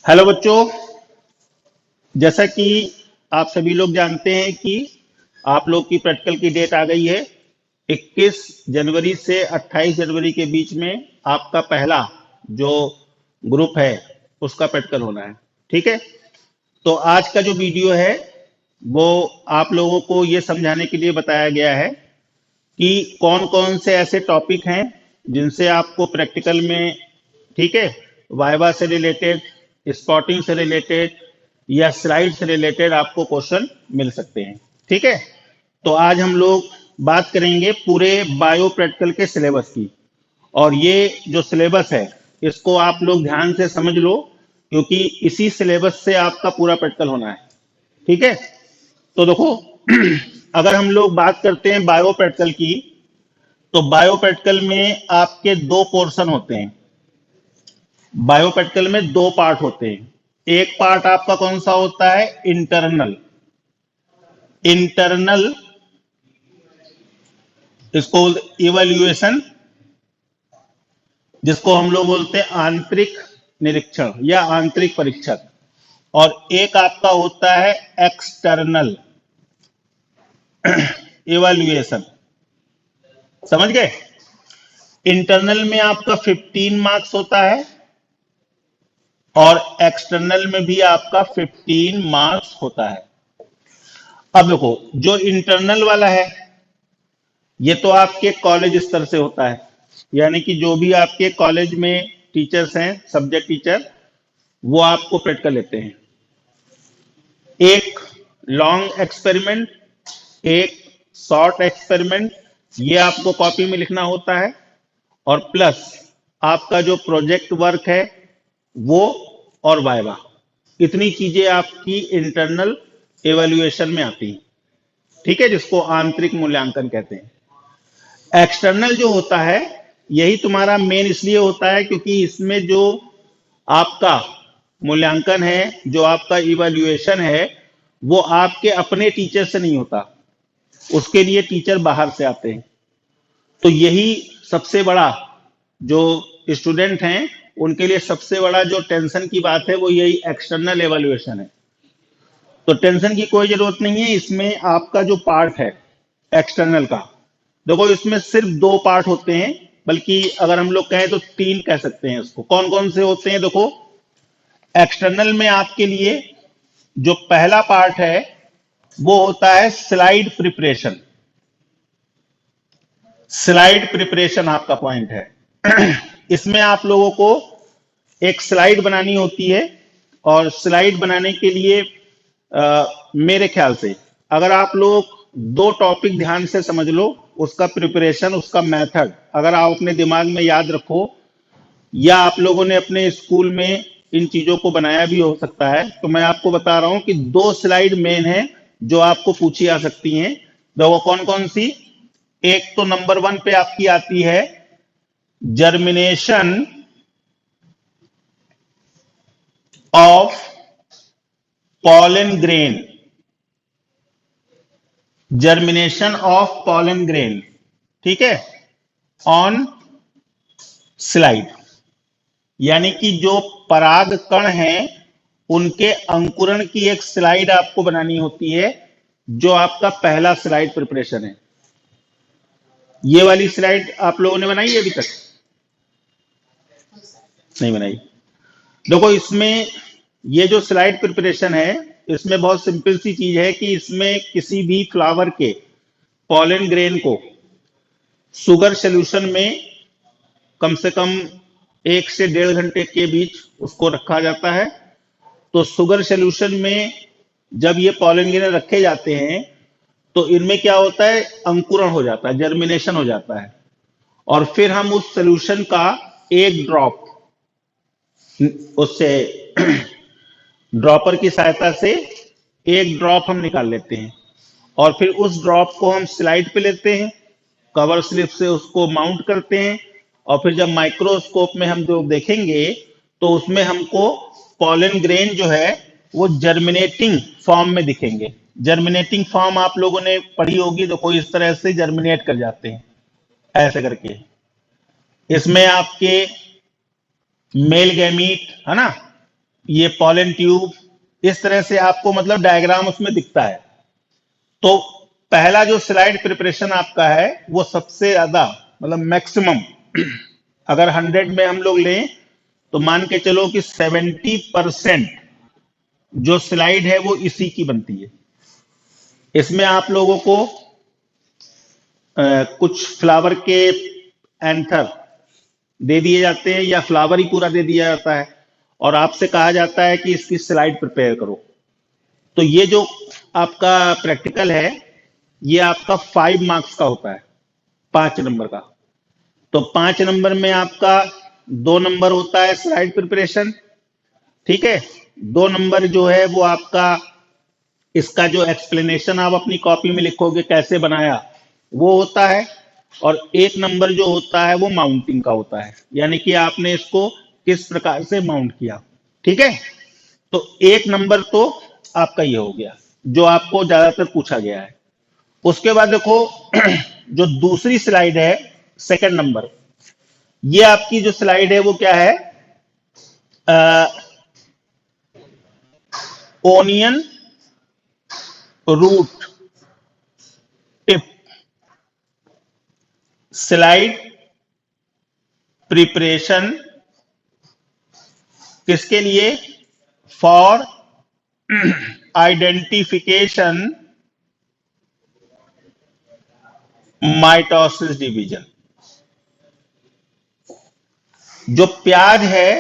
Hello बच्चों। जैसा कि आप सभी लोग जानते हैं कि आप लोग की प्रैक्टिकल की डेट आ गई है। 21 जनवरी से 28 जनवरी के बीच में आपका पहला जो ग्रुप है उसका प्रैक्टिकल होना है। ठीक है। तो आज का जो वीडियो है वो आप लोगों को ये समझाने के लिए बताया गया है कि कौन कौन से ऐसे टॉपिक हैं जिनसे आपको प्रैक्टिकल में, ठीक है, वाइवा से रिलेटेड, स्पॉटिंग से रिलेटेड या स्लाइड से रिलेटेड आपको क्वेश्चन मिल सकते हैं। ठीक है। तो आज हम लोग बात करेंगे पूरे बायो प्रैक्टिकल के सिलेबस की। और ये जो सिलेबस है इसको आप लोग ध्यान से समझ लो, क्योंकि इसी सिलेबस से आपका पूरा प्रैक्टिकल होना है। ठीक है। तो देखो, अगर हम लोग बात करते हैं बायो प्रैक्टिकल की, तो बायो प्रैक्टिकल में आपके दो पोर्शन होते हैं। बायो प्रैक्टिकल में दो पार्ट होते हैं। एक पार्ट आपका कौन सा होता है? इंटरनल। इंटरनल, इसको इवैल्यूएशन, जिसको हम लोग बोलते हैं आंतरिक निरीक्षण या आंतरिक परीक्षण। और एक आपका होता है एक्सटर्नल इवैल्यूएशन। समझ गए? इंटरनल में आपका 15 मार्क्स होता है और एक्सटर्नल में भी आपका 15 मार्क्स होता है। अब देखो, जो इंटरनल वाला है ये तो आपके कॉलेज स्तर से होता है, यानी कि जो भी आपके कॉलेज में टीचर्स हैं, सब्जेक्ट टीचर, वो आपको प्रैक्टिकल लेते हैं। एक लॉन्ग एक्सपेरिमेंट, एक शॉर्ट एक्सपेरिमेंट, ये आपको कॉपी में लिखना होता है। और प्लस आपका जो प्रोजेक्ट वर्क है वो, और वाइवा, इतनी चीजें आपकी इंटरनल एवेल्युएशन में आती हैं। ठीक है, जिसको आंतरिक मूल्यांकन कहते हैं। एक्सटर्नल जो होता है यही तुम्हारा मेन इसलिए होता है क्योंकि इसमें जो आपका मूल्यांकन है, जो आपका इवैल्यूएशन है, वो आपके अपने टीचर से नहीं होता, उसके लिए टीचर बाहर से आते हैं। तो यही सबसे बड़ा, जो स्टूडेंट हैं उनके लिए सबसे बड़ा जो टेंशन की बात है वो यही एक्सटर्नल एवेल्युएशन है। तो टेंशन की कोई जरूरत नहीं है। इसमें आपका जो पार्ट है एक्सटर्नल का, देखो इसमें सिर्फ दो पार्ट होते हैं, बल्कि अगर हम लोग कहें तो तीन कह सकते हैं इसको। कौन कौन से होते हैं? देखो, एक्सटर्नल में आपके लिए जो पहला पार्ट है वो होता है स्लाइड प्रिपरेशन। स्लाइड प्रिपरेशन आपका पॉइंट है। इसमें आप लोगों को एक स्लाइड बनानी होती है। और स्लाइड बनाने के लिए मेरे ख्याल से अगर आप लोग दो टॉपिक ध्यान से समझ लो, उसका प्रिपरेशन, उसका मेथड अगर आप अपने दिमाग में याद रखो, या आप लोगों ने अपने स्कूल में इन चीजों को बनाया भी हो सकता है, तो मैं आपको बता रहा हूं कि दो स्लाइड मेन है जो आपको पूछी आ सकती हैं। देखो कौन कौन सी। एक तो नंबर 1 पे आपकी आती है germination of pollen grain. Germination of pollen grain, ठीक है, ऑन स्लाइड। यानी कि जो पराग कण हैं उनके अंकुरण की एक स्लाइड आपको बनानी होती है, जो आपका पहला स्लाइड प्रिपरेशन है। ये वाली स्लाइड आप लोगों ने बनाई है अभी तक? नहीं बनाई। देखो इसमें ये जो स्लाइड प्रिपरेशन है, इसमें बहुत सिंपल सी चीज है कि इसमें किसी भी फ्लावर के पॉलन ग्रेन को शुगर सॉल्यूशन में कम से कम 1 से 1.5 घंटे के बीच उसको रखा जाता है। तो शुगर सॉल्यूशन में जब ये पॉलन ग्रेन रखे जाते हैं तो इनमें क्या होता है? अंकुरण हो जाता है, जर्मिनेशन हो जाता है। और फिर हम उस सॉल्यूशन का एक ड्रॉप उससे ड्रॉपर की सहायता से एक ड्रॉप हम निकाल लेते हैं। और फिर उस ड्रॉप को हम स्लाइड पे लेते हैं, कवर स्लिप से उसको माउंट करते हैं। और फिर जब माइक्रोस्कोप में हम जो देखेंगे तो उसमें हमको पॉलन ग्रेन जो है वो जर्मिनेटिंग फॉर्म में दिखेंगे। जर्मिनेटिंग फॉर्म आप लोगों ने पढ़ी होगी, तो कोई इस तरह से जर्मिनेट कर जाते हैं ऐसे करके। इसमें आपके मेल गैमीट है ना, ये पॉलन ट्यूब, इस तरह से आपको मतलब डायग्राम उसमें दिखता है। तो पहला जो स्लाइड प्रिपरेशन आपका है वो सबसे ज्यादा मतलब मैक्सिमम अगर 100 में हम लोग लें तो मान के चलो कि 70% जो स्लाइड है वो इसी की बनती है। इसमें आप लोगों को कुछ फ्लावर के एंथर दे दिए जाते हैं या फ्लावर ही पूरा दे दिया जाता है और आपसे कहा जाता है कि इसकी स्लाइड प्रिपेयर करो। तो ये जो आपका प्रैक्टिकल है ये आपका 5 मार्क्स का होता है, 5 नंबर का। तो 5 नंबर में आपका 2 नंबर होता है स्लाइड प्रिपरेशन, ठीक है। 2 नंबर जो है वो आपका इसका जो एक्सप्लेनेशन आप अपनी कॉपी में लिखोगे कैसे बनाया वो होता है, और 1 नंबर जो होता है वो माउंटिंग का होता है, यानी कि आपने इसको किस प्रकार से माउंट किया, ठीक है। तो 1 नंबर तो आपका ये हो गया जो आपको ज्यादातर पूछा गया है। उसके बाद देखो जो दूसरी स्लाइड है सेकंड नंबर, ये आपकी जो स्लाइड है वो क्या है, onion root tip slide preparation, किसके लिए, फॉर आइडेंटिफिकेशन माइटोसिस डिवीजन। जो प्याज है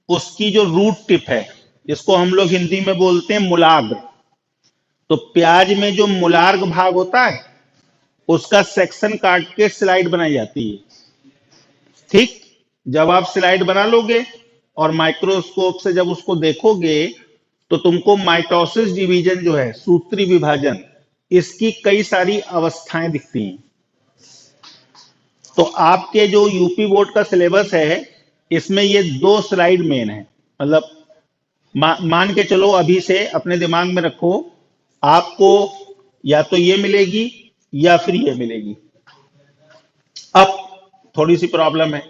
उसकी जो रूट टिप है, जिसको हम लोग हिंदी में बोलते हैं मुलाग्र, तो प्याज में जो मुलार्ग भाग होता है उसका सेक्शन काट के स्लाइड बनाई जाती है, ठीक। जब आप स्लाइड बना लोगे और माइक्रोस्कोप से जब उसको देखोगे तो तुमको माइटोसिस डिवीजन जो है, सूत्री विभाजन, इसकी कई सारी अवस्थाएं दिखती हैं। तो आपके जो यूपी बोर्ड का सिलेबस है इसमें ये 2 स्लाइड मेन है, मतलब मान के चलो अभी से अपने दिमाग में रखो, आपको या तो ये मिलेगी या फिर ये मिलेगी। अब थोड़ी सी प्रॉब्लम है,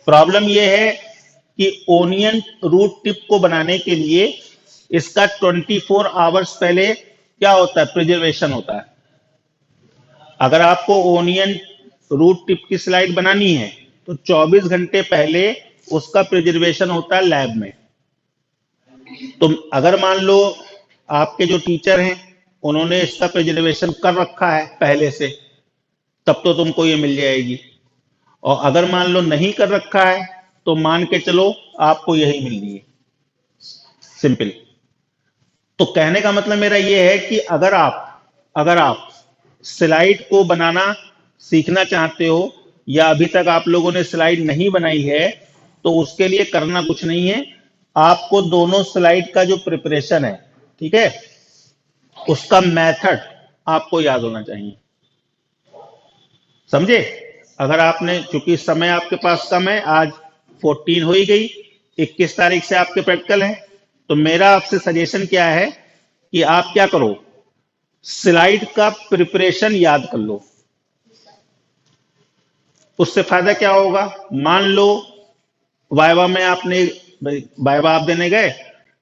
प्रॉब्लम ये है कि ओनियन रूट टिप को बनाने के लिए इसका 24 आवर्स पहले क्या होता है, प्रिजर्वेशन होता है। अगर आपको ओनियन रूट टिप की स्लाइड बनानी है तो 24 घंटे पहले उसका प्रिजर्वेशन होता है लैब में। तो अगर मान लो आपके जो टीचर हैं उन्होंने इसका प्रिजर्वेशन कर रखा है पहले से, तब तो तुमको ये मिल जाएगी, और अगर मान लो नहीं कर रखा है तो मान के चलो आपको यही मिलनी है, सिंपल। तो कहने का मतलब मेरा ये है कि अगर आप स्लाइड को बनाना सीखना चाहते हो या अभी तक आप लोगों ने स्लाइड नहीं बनाई है तो उसके लिए करना कुछ नहीं है, आपको दोनों स्लाइड का जो प्रिपरेशन है, ठीक है, उसका मेथड आपको याद होना चाहिए, समझे। अगर आपने, चूंकि समय आपके पास कम है, आज 14 हो ही गई, 21 तारीख से आपके प्रैक्टिकल है, तो मेरा आपसे सजेशन क्या है कि आप क्या करो, स्लाइड का प्रिपरेशन याद कर लो। उससे फायदा क्या होगा, मान लो वाइवा में आपने, वाइवा आप देने गए,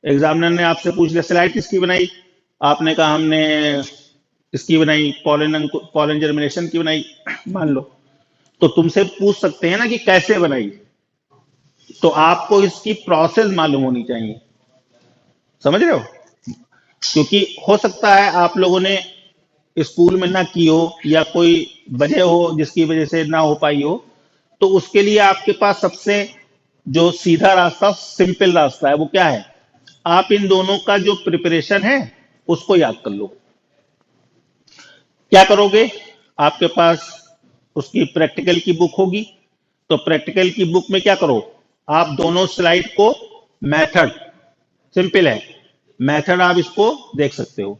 एग्जामिनर ने आपसे पूछ लिया स्लाइड किसकी बनाई, आपने कहा हमने इसकी बनाई, पॉलन जर्मिनेशन की बनाई, मान लो, तो तुमसे पूछ सकते हैं ना कि कैसे बनाई, तो आपको इसकी प्रोसेस मालूम होनी चाहिए, समझ रहे हो। क्योंकि हो सकता है आप लोगों ने स्कूल में ना की हो या कोई वजह हो जिसकी वजह से ना हो पाई हो, तो उसके लिए आपके पास सबसे जो सीधा रास्ता, सिंपल रास्ता है, वो क्या है, आप इन दोनों का जो प्रिपरेशन है उसको याद कर लो। क्या करोगे, आपके पास उसकी प्रैक्टिकल की बुक होगी, तो प्रैक्टिकल की बुक में क्या करो, आप दोनों स्लाइड को, मेथड सिंपल है, मेथड आप इसको देख सकते हो।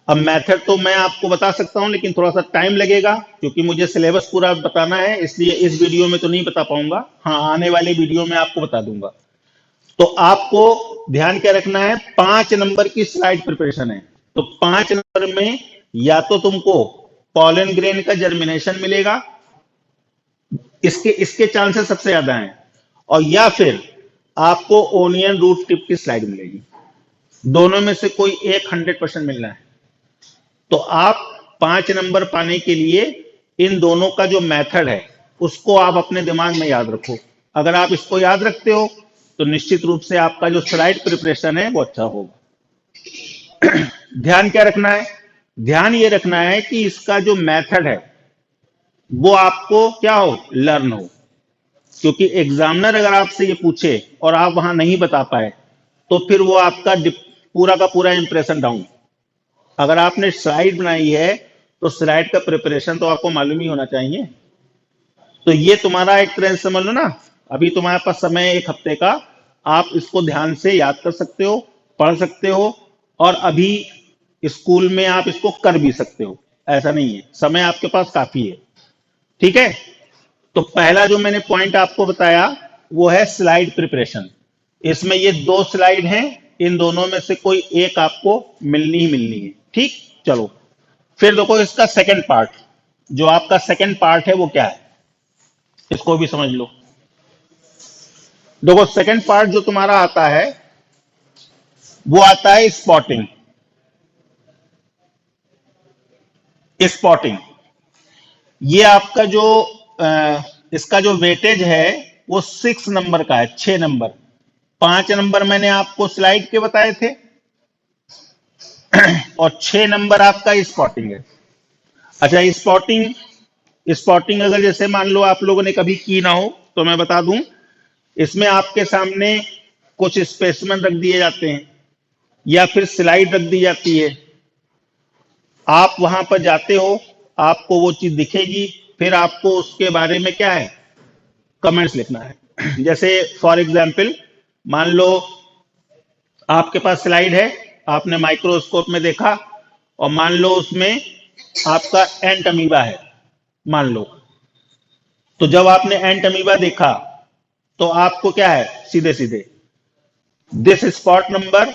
अब मेथड तो मैं आपको बता सकता हूं लेकिन थोड़ा सा टाइम लगेगा क्योंकि मुझे सिलेबस पूरा बताना है, इसलिए इस वीडियो में तो नहीं बता पाऊंगा, हाँ आने वाले वीडियो में आपको बता दूंगा। तो आपको ध्यान क्या रखना है, 5 नंबर की स्लाइड प्रिपरेशन है, तो 5 नंबर में या तो तुमको पॉलन ग्रेन का जर्मिनेशन मिलेगा, इसके इसके चांसेस सबसे ज्यादा हैं, और या फिर आपको ओनियन रूट टिप की स्लाइड मिलेगी। दोनों में से कोई एक 100% मिलना है। तो आप 5 नंबर पाने के लिए इन दोनों का जो मेथड है उसको आप अपने दिमाग में याद रखो। अगर आप इसको याद रखते हो तो निश्चित रूप से आपका जो स्लाइड प्रिपरेशन है वो अच्छा होगा। ध्यान क्या रखना है? ध्यान ये रखना है कि इसका जो मेथड है वो आपको क्या हो, लर्न हो। क्योंकि एग्जामिनर अगर आपसे ये पूछे और आप वहां नहीं बता पाए तो फिर वो आपका पूरा का पूरा इंप्रेशन डाउन। अगर आपने स्लाइड बनाई है तो स्लाइड का प्रिपरेशन तो आपको मालूम ही होना चाहिए। तो ये तुम्हारा एक तरह से समझ लो ना, अभी तुम्हारे पास समय है 1 हफ्ते का, आप इसको ध्यान से याद कर सकते हो, पढ़ सकते हो, और अभी स्कूल में आप इसको कर भी सकते हो। ऐसा नहीं है, समय आपके पास काफी है। ठीक है। तो पहला जो मैंने पॉइंट आपको बताया वो है स्लाइड प्रिपरेशन। इसमें ये 2 स्लाइड हैं, इन दोनों में से कोई एक आपको मिलनी ही मिलनी है। ठीक। चलो फिर देखो इसका सेकंड पार्ट, जो आपका सेकंड पार्ट है वो क्या है, इसको भी समझ लो। देखो सेकंड पार्ट जो तुम्हारा आता है वो आता है स्पॉटिंग। स्पॉटिंग ये आपका जो इसका जो वेटेज है वो 6 नंबर का है, 6 नंबर। 5 नंबर मैंने आपको स्लाइड के बताए थे और 6 नंबर आपका स्पॉटिंग है। अच्छा, स्पॉटिंग स्पॉटिंग अगर जैसे मान लो आप लोगों ने कभी की ना हो तो मैं बता दूं, इसमें आपके सामने कुछ स्पेसिमेन रख दिए जाते हैं या फिर स्लाइड रख दी जाती है। आप वहां पर जाते हो, आपको वो चीज दिखेगी, फिर आपको उसके बारे में क्या है, कमेंट्स लिखना है। जैसे फॉर एग्जाम्पल मान लो आपके पास स्लाइड है, आपने माइक्रोस्कोप में देखा और मान लो उसमें आपका एंट अमीबा है, मान लो। तो जब आपने एंट अमीबा देखा तो आपको क्या है, सीधे सीधे this spot number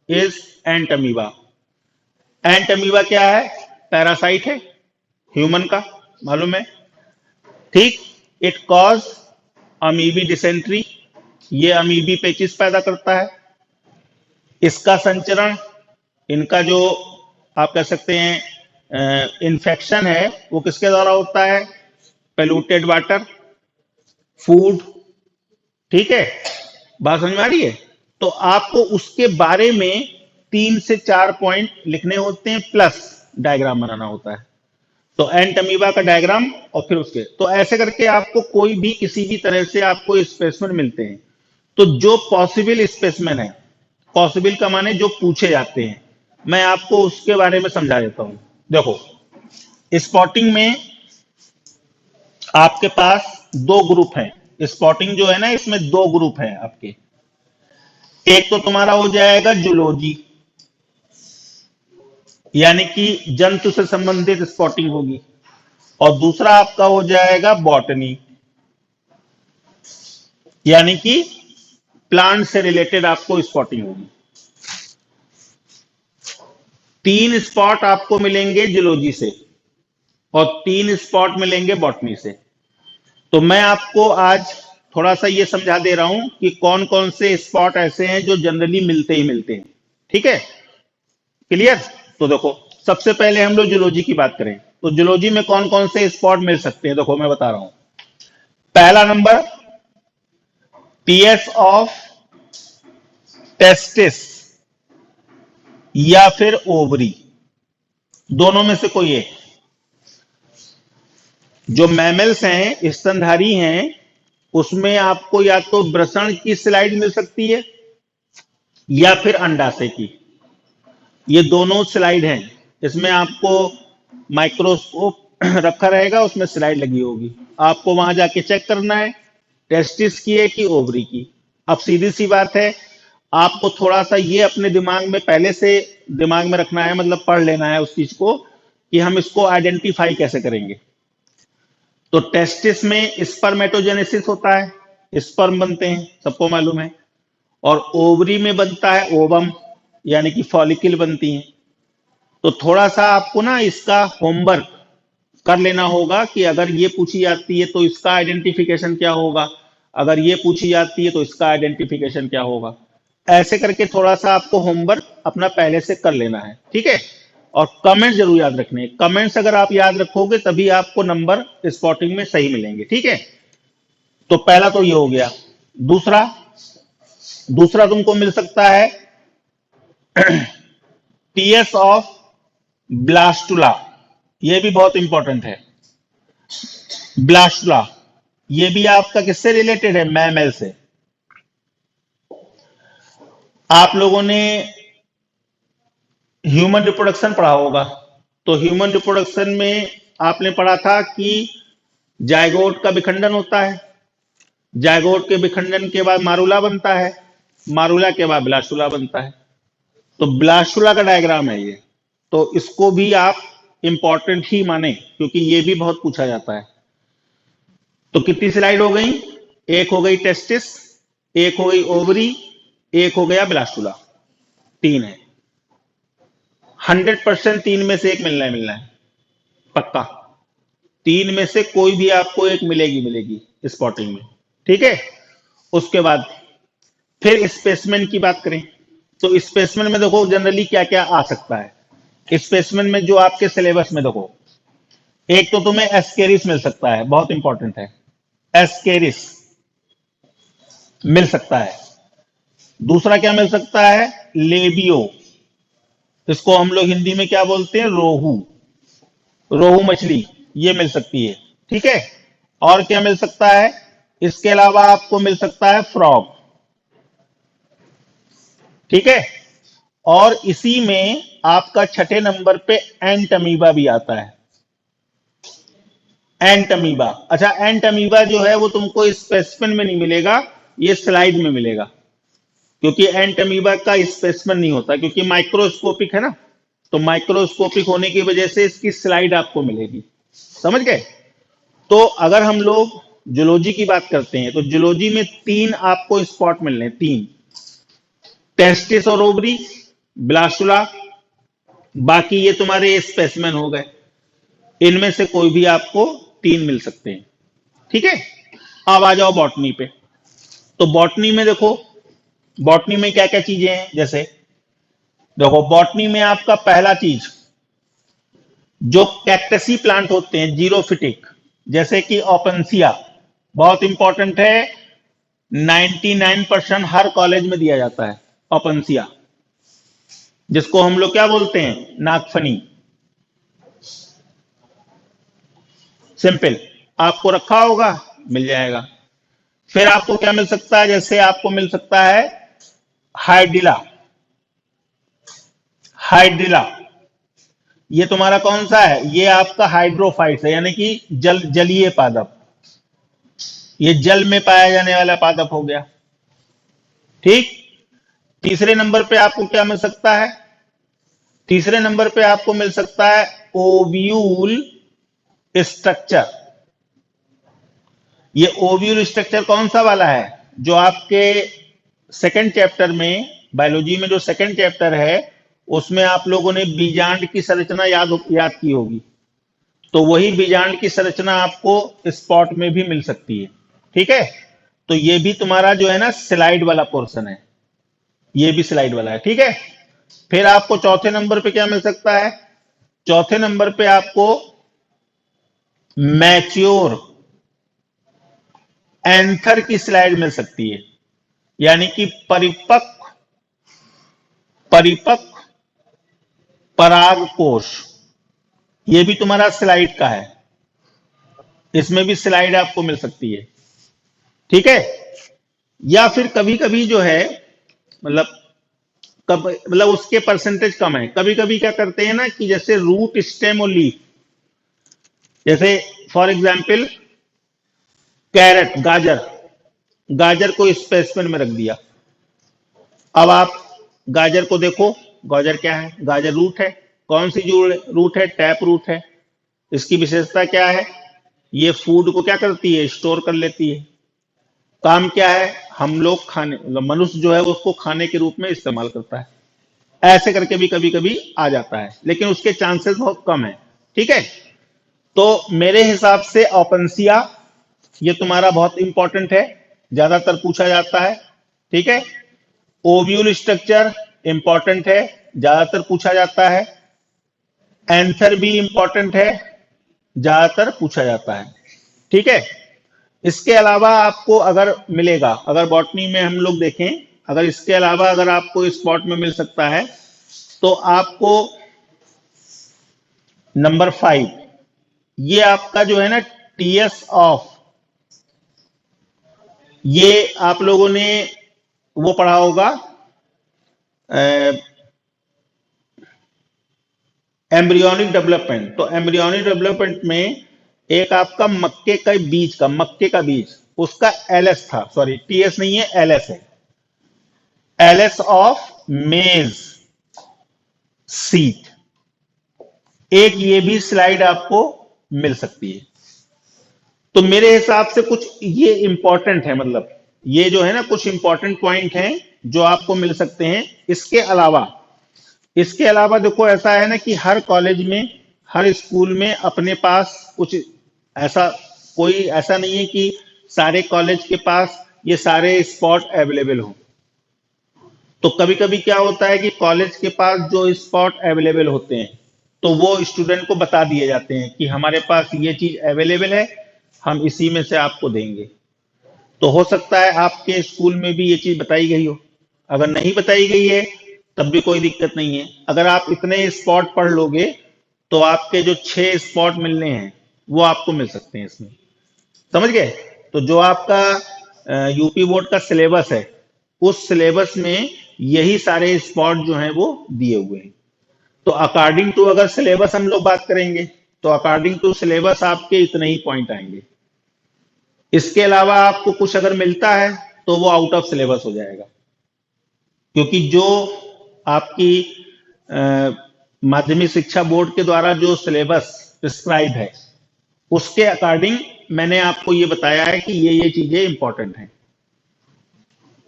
is ant amoeba. Ant amoeba क्या है, पैरासाइट है ह्यूमन का, मालूम है। ठीक। इट कॉज अमीबी डिसेंट्री, ये अमीबी पेचिस पैदा करता है। इसका संचरण, इनका जो आप कह सकते हैं इन्फेक्शन है वो किसके द्वारा होता है, पेलूटेड वाटर, फूड। ठीक है, बात समझ में आ रही है। तो आपको उसके बारे में 3 से 4 पॉइंट लिखने होते हैं प्लस डायग्राम बनाना होता है। तो एंट अमीबा का डायग्राम और फिर उसके, तो ऐसे करके आपको कोई भी किसी भी तरह से आपको स्पेसिमेन मिलते हैं। तो जो पॉसिबल स्पेसिमेन है, पॉसिबल का माने जो पूछे जाते हैं, मैं आपको उसके बारे में समझा देता हूं। देखो स्पॉटिंग में आपके पास 2 ग्रुप हैं। स्पॉटिंग जो है ना, इसमें 2 ग्रुप हैं आपके। एक तो तुम्हारा हो जाएगा जूलॉजी, यानी कि जंतु से संबंधित स्पॉटिंग होगी, और दूसरा आपका हो जाएगा बॉटनी, यानी कि प्लांट से रिलेटेड आपको स्पॉटिंग होगी। 3 स्पॉट आपको मिलेंगे जूलॉजी से और 3 स्पॉट मिलेंगे बॉटनी से। तो मैं आपको आज थोड़ा सा ये समझा दे रहा हूं कि कौन कौन से स्पॉट ऐसे हैं जो जनरली मिलते ही मिलते हैं। ठीक है, क्लियर। तो देखो सबसे पहले हम लोग जूलॉजी की बात करें तो जूलॉजी में कौन कौन से स्पॉट मिल सकते हैं, देखो मैं बता रहा हूं। पहला नंबर, पीएस ऑफ टेस्टिस या फिर ओवरी, दोनों में से कोई एक। जो मैमल्स हैं, स्तनधारी हैं, उसमें आपको या तो वृषण की स्लाइड मिल सकती है या फिर अंडाशय की। ये दोनों स्लाइड हैं। इसमें आपको माइक्रोस्कोप रखा रहेगा, उसमें स्लाइड लगी होगी, आपको वहां जाके चेक करना है टेस्टिस की है कि ओवरी की। अब सीधी सी बात है, आपको थोड़ा सा ये अपने दिमाग में पहले से दिमाग में रखना है, मतलब पढ़ लेना है उस चीज को कि हम इसको आइडेंटिफाई कैसे करेंगे। तो टेस्टिस में स्पर्मेटोजेनेसिस होता है, स्पर्म बनते हैं, सबको मालूम है। और ओवरी में बनता है ओवम, यानी कि फॉलिकल बनती हैं। तो थोड़ा सा आपको ना इसका होमवर्क कर लेना होगा कि अगर ये पूछी जाती है तो इसका आइडेंटिफिकेशन क्या होगा। अगर ये पूछी जाती है तो इसका आइडेंटिफिकेशन क्या होगा। ऐसे करके थोड़ा सा आपको होमवर्क अपना पहले से कर लेना है, ठीक है। और कमेंट जरूर याद रखने हैं। कमेंट्स अगर आप याद रखोगे तभी आपको नंबर स्पॉटिंग में सही मिलेंगे, ठीक है। तो पहला तो ये हो गया। दूसरा दूसरा तुमको मिल सकता है टीएस ऑफ ब्लास्टुला। ये भी बहुत इंपॉर्टेंट है। ब्लास्टुला ये भी आपका किससे रिलेटेड है? मैमल से। आप लोगों ने ह्यूमन रिप्रोडक्शन पढ़ा होगा, तो ह्यूमन रिप्रोडक्शन में आपने पढ़ा था कि जायगोट का विखंडन होता है, जायगोट के विखंडन के बाद मारुला बनता है, मारुला के बाद ब्लास्टुला बनता है। तो ब्लास्टुला का डायग्राम है ये, तो इसको भी आप इंपॉर्टेंट ही माने क्योंकि ये भी बहुत पूछा जाता है। तो कितनी स्लाइड हो गई? एक हो गई टेस्टिस, एक हो गई ओवरी, एक हो गया ब्लास्टुला। 3 है। 100% 3 में से एक मिलना है पक्का। 3 में से कोई भी आपको एक मिलेगी स्पॉटिंग में, ठीक है। उसके बाद फिर स्पेसमेन की बात करें तो स्पेसमेन में देखो जनरली क्या क्या आ सकता है। स्पेसमेन में जो आपके सिलेबस में देखो, एक तो तुम्हें एस्केरिस मिल सकता है, बहुत इंपॉर्टेंट है, एस्केरिस मिल सकता है। दूसरा क्या मिल सकता है? लेबियो, इसको हम लोग हिंदी में क्या बोलते हैं? रोहू, रोहू मछली, ये मिल सकती है, ठीक है। और क्या मिल सकता है? इसके अलावा आपको मिल सकता है फ्रॉग, ठीक है। और इसी में आपका 6ठे नंबर पे एंटमीबा भी आता है। एंटमीबा, अच्छा एंटमीबा जो है वो तुमको स्पेसिमेन में नहीं मिलेगा, ये स्लाइड में मिलेगा, क्योंकि एंटमीबा का स्पेसिमेन नहीं होता क्योंकि माइक्रोस्कोपिक है ना। तो माइक्रोस्कोपिक होने की वजह से इसकी स्लाइड आपको मिलेगी, समझ गए। तो अगर हम लोग जूलॉजी की बात करते हैं तो जूलॉजी में 3 आपको स्पॉट मिलने हैं, 3, टेस्टिस और ओवरी, ब्लास्टुला, बाकी ये तुम्हारे स्पेसिमेन हो गए। इनमें से कोई भी आपको 3 मिल सकते हैं, ठीक है। अब आ जाओ बॉटनी पे। तो बॉटनी में देखो, बॉटनी में क्या क्या चीजें हैं, जैसे देखो बॉटनी में आपका पहला चीज जो कैक्टसी प्लांट होते हैं जीरोफिटिक, जैसे कि ओपनसिया, बहुत इंपॉर्टेंट है, 99% हर कॉलेज में दिया जाता है ओपनसिया, जिसको हम लोग क्या बोलते हैं? नागफनी। सिंपल, आपको रखा होगा, मिल जाएगा। फिर आपको क्या मिल सकता है? जैसे आपको मिल सकता है हाइड्रिला, हाइड्रिला ये तुम्हारा कौन सा है? ये आपका हाइड्रोफाइट्स है, यानी कि जलीय पादप, ये जल में पाया जाने वाला पादप हो गया, ठीक। तीसरे नंबर पे आपको क्या मिल सकता है? तीसरे नंबर पे आपको मिल सकता है ओव्यूल स्ट्रक्चर। ये ओव्यूल स्ट्रक्चर कौन सा वाला है? जो आपके सेकंड चैप्टर में, बायोलॉजी में जो सेकंड चैप्टर है उसमें आप लोगों ने बीजांड की संरचना याद की होगी, तो वही बीजांड की संरचना आपको स्पॉट में भी मिल सकती है, ठीक है। तो ये भी तुम्हारा जो है ना स्लाइड वाला पोर्शन है, ये भी स्लाइड वाला है, ठीक है। फिर आपको चौथे नंबर पे क्या मिल सकता है? चौथे नंबर पे आपको मैच्योर एंथर की स्लाइड मिल सकती है, यानी कि परिपक्व परिपक्व पराग कोश, ये भी तुम्हारा स्लाइड का है, इसमें भी स्लाइड आपको मिल सकती है, ठीक है। या फिर कभी कभी जो है मतलब मतलब उसके परसेंटेज कम है, कभी कभी क्या करते हैं ना कि जैसे रूट, स्टेम और लीफ, जैसे फॉर एग्जाम्पल कैरेट, गाजर, गाजर को स्पेसिमेन में रख दिया। अब आप गाजर को देखो, गाजर क्या है? गाजर रूट है। कौन सी जो रूट है? टैप रूट है। इसकी विशेषता क्या है? ये फूड को क्या करती है? स्टोर कर लेती है। काम क्या है? हम लोग खाने, मतलब मनुष्य जो है उसको खाने के रूप में इस्तेमाल करता है। ऐसे करके भी कभी कभी आ जाता है, लेकिन उसके चांसेस बहुत कम है, ठीक है। तो मेरे हिसाब से ओपनसिया ये तुम्हारा बहुत इंपॉर्टेंट है। ज्यादातर पूछा जाता है। ठीक है, ओव्यूल स्ट्रक्चर इंपॉर्टेंट है, ज्यादातर पूछा जाता है। एंथर भी इंपॉर्टेंट है, ज्यादातर पूछा जाता है। ठीक है, इसके अलावा आपको अगर मिलेगा, अगर बॉटनी में हम लोग देखें, अगर इसके अलावा अगर आपको स्पॉट में मिल सकता है तो आपको नंबर 5, ये आपका जो है ना टीएस ऑफ, ये आप लोगों ने वो पढ़ा होगा एम्ब्रियोनिक डेवलपमेंट। तो एम्ब्रियोनिक डेवलपमेंट में एक आपका मक्के का बीज उसका एलएस था, सॉरी टीएस नहीं है, एलएस है, एलएस ऑफ मेज सीड। एक ये भी स्लाइड आपको मिल सकती है। तो मेरे हिसाब से कुछ ये इंपॉर्टेंट है, मतलब ये जो है ना कुछ इंपॉर्टेंट पॉइंट हैं जो आपको मिल सकते हैं। इसके अलावा देखो ऐसा है ना कि हर कॉलेज में, हर स्कूल में अपने पास कुछ ऐसा, कोई ऐसा नहीं है कि सारे कॉलेज के पास ये सारे स्पॉट अवेलेबल हो। तो कभी कभी क्या होता है कि कॉलेज के पास जो स्पॉट अवेलेबल होते हैं तो वो स्टूडेंट को बता दिए जाते हैं कि हमारे पास ये चीज अवेलेबल है, हम इसी में से आपको देंगे। तो हो सकता है आपके स्कूल में भी ये चीज बताई गई हो। अगर नहीं बताई गई है तब भी कोई दिक्कत नहीं है। अगर आप इतने स्पॉट पढ़ लोगे तो आपके जो 6 स्पॉट मिलने हैं वो आपको मिल सकते हैं इसमें। समझ गए? तो जो आपका यूपी बोर्ड का सिलेबस है उस सिलेबस में यही सारे स्पॉट जो हैं वो दिए हुए हैं। तो अकॉर्डिंग टू, अगर सिलेबस हम लोग बात करेंगे तो अकॉर्डिंग टू सिलेबस आपके इतने ही पॉइंट आएंगे। इसके अलावा आपको कुछ अगर मिलता है तो वो आउट ऑफ सिलेबस हो जाएगा, क्योंकि जो आपकी माध्यमिक शिक्षा बोर्ड के द्वारा जो सिलेबस प्रिस्क्राइब है उसके अकॉर्डिंग मैंने आपको ये बताया है कि ये चीजें इंपॉर्टेंट हैं।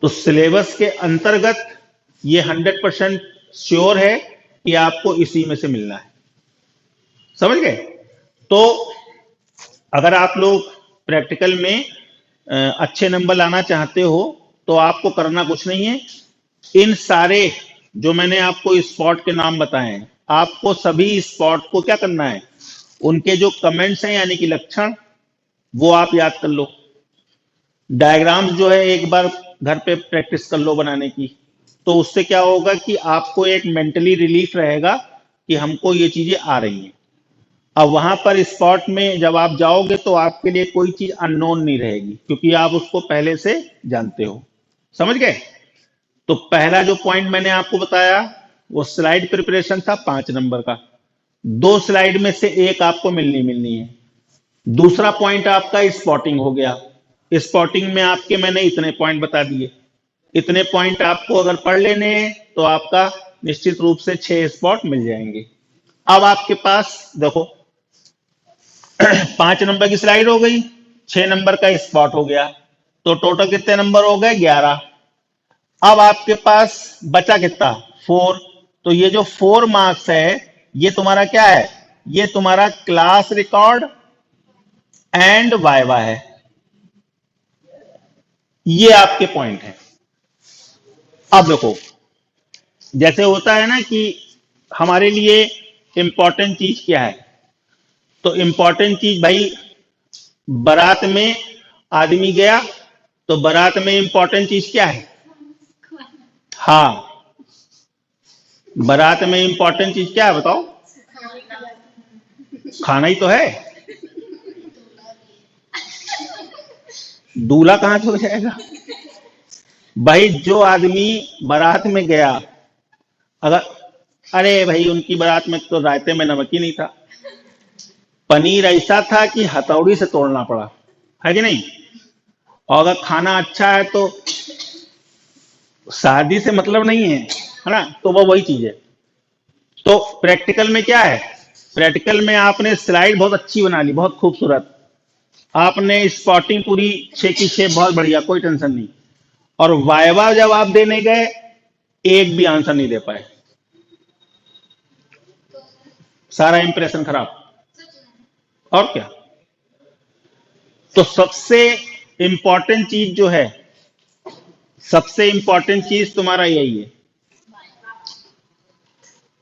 तो सिलेबस के अंतर्गत ये 100% श्योर है कि आपको इसी में से मिलना है। समझ गए? तो अगर आप लोग प्रैक्टिकल में अच्छे नंबर लाना चाहते हो तो आपको करना कुछ नहीं है। इन सारे जो मैंने आपको स्पॉट के नाम बताए हैं, आपको सभी स्पॉट को क्या करना है, उनके जो कमेंट्स हैं यानी कि लक्षण, वो आप याद कर लो। डायग्राम्स जो है एक बार घर पे प्रैक्टिस कर लो बनाने की। तो उससे क्या होगा कि आपको एक मेंटली रिलीफ रहेगा कि हमको ये चीजें आ रही हैं। अब वहां पर स्पॉट में जब आप जाओगे तो आपके लिए कोई चीज अननोन नहीं रहेगी, क्योंकि आप उसको पहले से जानते हो। समझ गए? तो पहला जो पॉइंट मैंने आपको बताया वो स्लाइड प्रिपरेशन था 5 नंबर का। 2 स्लाइड में से एक आपको मिलनी है। दूसरा पॉइंट आपका स्पॉटिंग हो गया। स्पॉटिंग में आपके मैंने इतने पॉइंट बता दिए। इतने पॉइंट आपको अगर पढ़ लेने हैं तो आपका निश्चित रूप से 6 स्पॉट मिल जाएंगे। अब आपके पास देखो 5 नंबर की स्लाइड हो गई, 6 नंबर का स्पॉट हो गया, तो टोटल कितने नंबर हो गए? 11। अब आपके पास बचा कितना? 4। तो ये जो 4 मार्क्स है ये तुम्हारा क्या है? ये तुम्हारा क्लास रिकॉर्ड एंड वाइवा है। ये आपके पॉइंट है। अब देखो, जैसे होता है ना कि हमारे लिए इंपॉर्टेंट चीज क्या है, तो इंपॉर्टेंट चीज भाई, बारात में आदमी गया तो बारात में इंपॉर्टेंट चीज क्या है? हाँ, बारात में इंपॉर्टेंट चीज क्या है बताओ? खाना ही तो है। दूल्हा कहां से हो जाएगा भाई? जो आदमी बारात में गया, अगर, अरे भाई उनकी बारात में तो रायते में नमक ही नहीं था, पनीर ऐसा था कि हथौड़ी से तोड़ना पड़ा, है कि नहीं? और अगर खाना अच्छा है तो शादी से मतलब नहीं है ना? तो वो वही चीज है। तो प्रैक्टिकल में क्या है? प्रैक्टिकल में आपने स्लाइड बहुत अच्छी बना ली, बहुत खूबसूरत, आपने स्पॉटिंग पूरी 6 की 6 बहुत बढ़िया, कोई टेंशन नहीं। और वाइवा जब आप देने गए एक भी आंसर नहीं दे पाए, सारा इंप्रेशन खराब। और क्या? तो सबसे इंपॉर्टेंट चीज जो है, सबसे इंपॉर्टेंट चीज तुम्हारा यही है।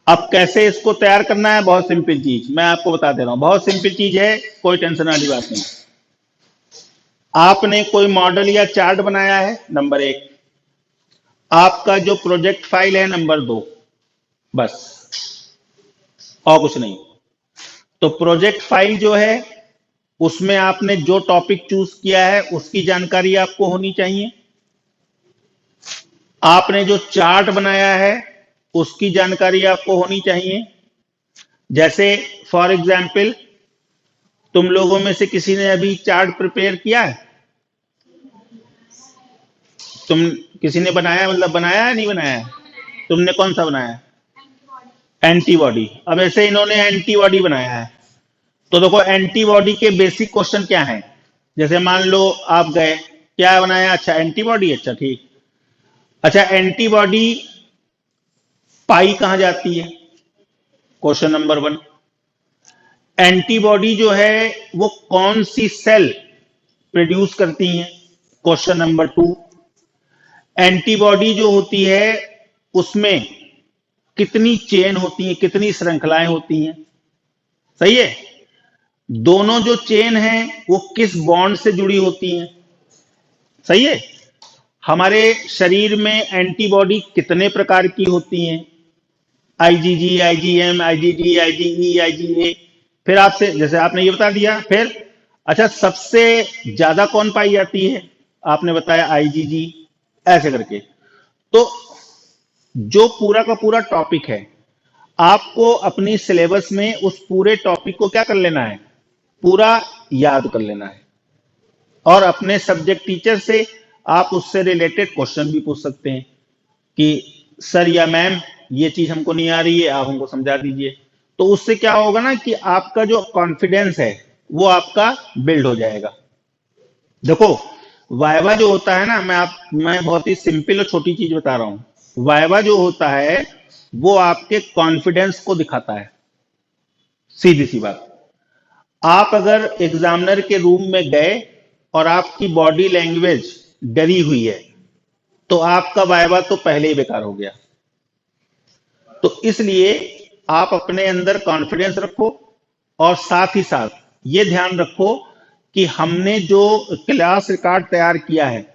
अब कैसे इसको तैयार करना है, बहुत सिंपल चीज मैं आपको बता दे रहा हूं, बहुत सिंपल चीज है, कोई टेंशन वाली बात नहीं। आपने कोई मॉडल या चार्ट बनाया है, नंबर एक। आपका जो प्रोजेक्ट फाइल है, नंबर दो। बस, और कुछ नहीं। तो प्रोजेक्ट फाइल जो है, उसमें आपने जो टॉपिक चूज किया है उसकी जानकारी आपको होनी चाहिए। आपने जो चार्ट बनाया है उसकी जानकारी आपको होनी चाहिए। जैसे फॉर एग्जाम्पल, तुम लोगों में से किसी ने अभी चार्ट प्रिपेयर किया है? तुम किसी ने बनाया, मतलब बनाया है नहीं बनाया है? तुमने कौन सा बनाया है? एंटीबॉडी। अब ऐसे इन्होंने एंटीबॉडी बनाया है, तो देखो एंटीबॉडी के बेसिक क्वेश्चन क्या हैं। जैसे मान लो आप गए, क्या बनाया? अच्छा एंटीबॉडी, अच्छा ठीक। अच्छा एंटीबॉडी पाई कहां जाती है? Question number one. एंटीबॉडी जो है वो कौन सी सेल प्रोड्यूस करती हैं? Question number two. एंटीबॉडी जो होती है उसमें कितनी चेन होती है, कितनी श्रृंखलाएं होती हैं? सही है। दोनों जो चेन हैं वो किस बॉन्ड से जुड़ी होती हैं? सही है। हमारे शरीर में एंटीबॉडी कितने प्रकार की होती हैं? IgG, IgM, IgD, IgE, IgA. फिर आपसे, जैसे आपने ये बता दिया, फिर अच्छा सबसे ज्यादा कौन पाई जाती है? आपने बताया आईजीजी, ऐसे करके। तो जो पूरा का पूरा टॉपिक है, आपको अपनी सिलेबस में उस पूरे टॉपिक को क्या कर लेना है? पूरा याद कर लेना है। और अपने सब्जेक्ट टीचर से आप उससे रिलेटेड क्वेश्चन भी पूछ सकते हैं कि सर या मैम ये चीज हमको नहीं आ रही है, आप हमको समझा दीजिए। तो उससे क्या होगा ना कि आपका जो कॉन्फिडेंस है वो आपका बिल्ड हो जाएगा। देखो वाइवा जो होता है ना, मैं बहुत ही सिंपल और छोटी चीज बता रहा हूं। वाइवा जो होता है वो आपके कॉन्फिडेंस को दिखाता है, सीधी सी बात। आप अगर एग्जामिनर के रूम में गए और आपकी बॉडी लैंग्वेज डरी हुई है, तो आपका वाइवा तो पहले ही बेकार हो गया। तो इसलिए आप अपने अंदर कॉन्फिडेंस रखो, और साथ ही साथ ये ध्यान रखो कि हमने जो क्लास रिकॉर्ड तैयार किया है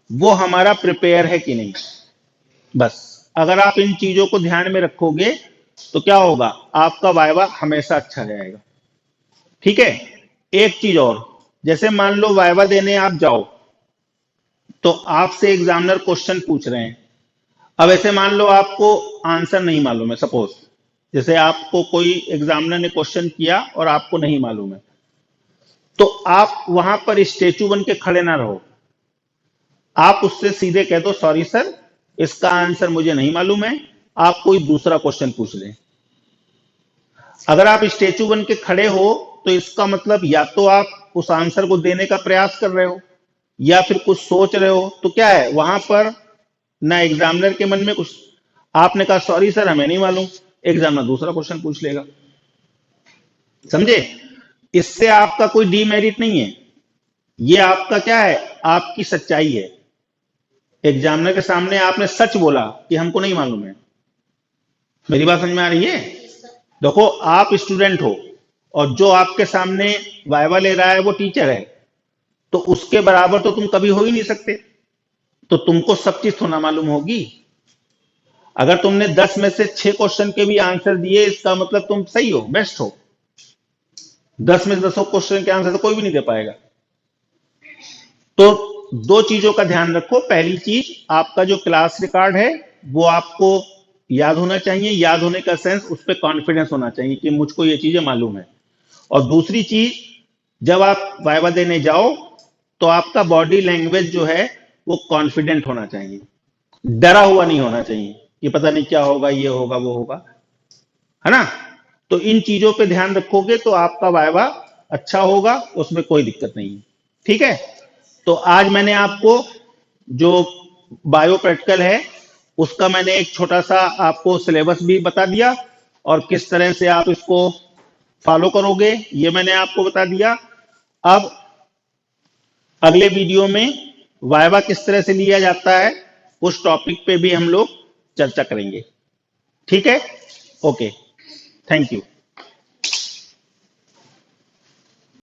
वो हमारा प्रिपेयर है कि नहीं। बस अगर आप इन चीजों को ध्यान में रखोगे तो क्या होगा, आपका वाइवा हमेशा अच्छा जाएगा। ठीक है। एक चीज और, जैसे मान लो वाइवा देने आप जाओ तो आपसे एग्जामिनर क्वेश्चन पूछ रहे हैं। अब ऐसे मान लो आपको आंसर नहीं मालूम है, सपोज जैसे आपको कोई एग्जामिनर ने क्वेश्चन किया और आपको नहीं मालूम है, तो आप वहां पर स्टेचू बन के खड़े ना रहो। आप उससे सीधे कह दो सॉरी सर, इसका आंसर मुझे नहीं मालूम है, आप कोई दूसरा क्वेश्चन पूछ लें। अगर आप स्टेचू बन के खड़े हो तो इसका मतलब या तो आप उस आंसर को देने का प्रयास कर रहे हो या फिर कुछ सोच रहे हो। तो क्या है वहां पर, ना एग्जामिनर के मन में कुछ, आपने कहा सॉरी सर हमें नहीं मालूम, एग्जामिनर दूसरा क्वेश्चन पूछ लेगा। समझे? इससे आपका कोई डीमेरिट नहीं है, ये आपका क्या है, आपकी सच्चाई है। एग्जामिनर के सामने आपने सच बोला कि हमको नहीं मालूम है। मेरी बात समझ में आ रही है? देखो आप स्टूडेंट हो और जो आपके सामने वाइवा ले रहा है वो टीचर है, तो उसके बराबर तो तुम कभी हो ही नहीं सकते। तो तुमको सब चीज थोड़ा मालूम होगी। अगर तुमने 10 में से 6 क्वेश्चन के भी आंसर दिए, इसका मतलब तुम सही हो, बेस्ट हो। 10 में से 10 क्वेश्चन के आंसर तो कोई भी नहीं दे पाएगा। तो दो चीजों का ध्यान रखो। पहली चीज, आपका जो क्लास रिकॉर्ड है वो आपको याद होना चाहिए। याद होने का सेंस, उस पर कॉन्फिडेंस होना चाहिए कि मुझको ये चीजें मालूम है। और दूसरी चीज, जब आप वाइवा देने जाओ तो आपका बॉडी लैंग्वेज जो है वो कॉन्फिडेंट होना चाहिए, डरा हुआ नहीं होना चाहिए कि पता नहीं क्या होगा, ये होगा वो होगा, है ना। तो इन चीजों पे ध्यान रखोगे तो आपका वाइवा अच्छा होगा, उसमें कोई दिक्कत नहीं है। ठीक है। तो आज मैंने आपको जो बायो प्रैक्टिकल है उसका मैंने एक छोटा सा आपको सिलेबस भी बता दिया, और किस तरह से आप इसको फॉलो करोगे ये मैंने आपको बता दिया। अब अगले वीडियो में वाइवा किस तरह से लिया जाता है उस टॉपिक पे भी हम लोग चर्चा करेंगे। ठीक है, ओके, थैंक यू।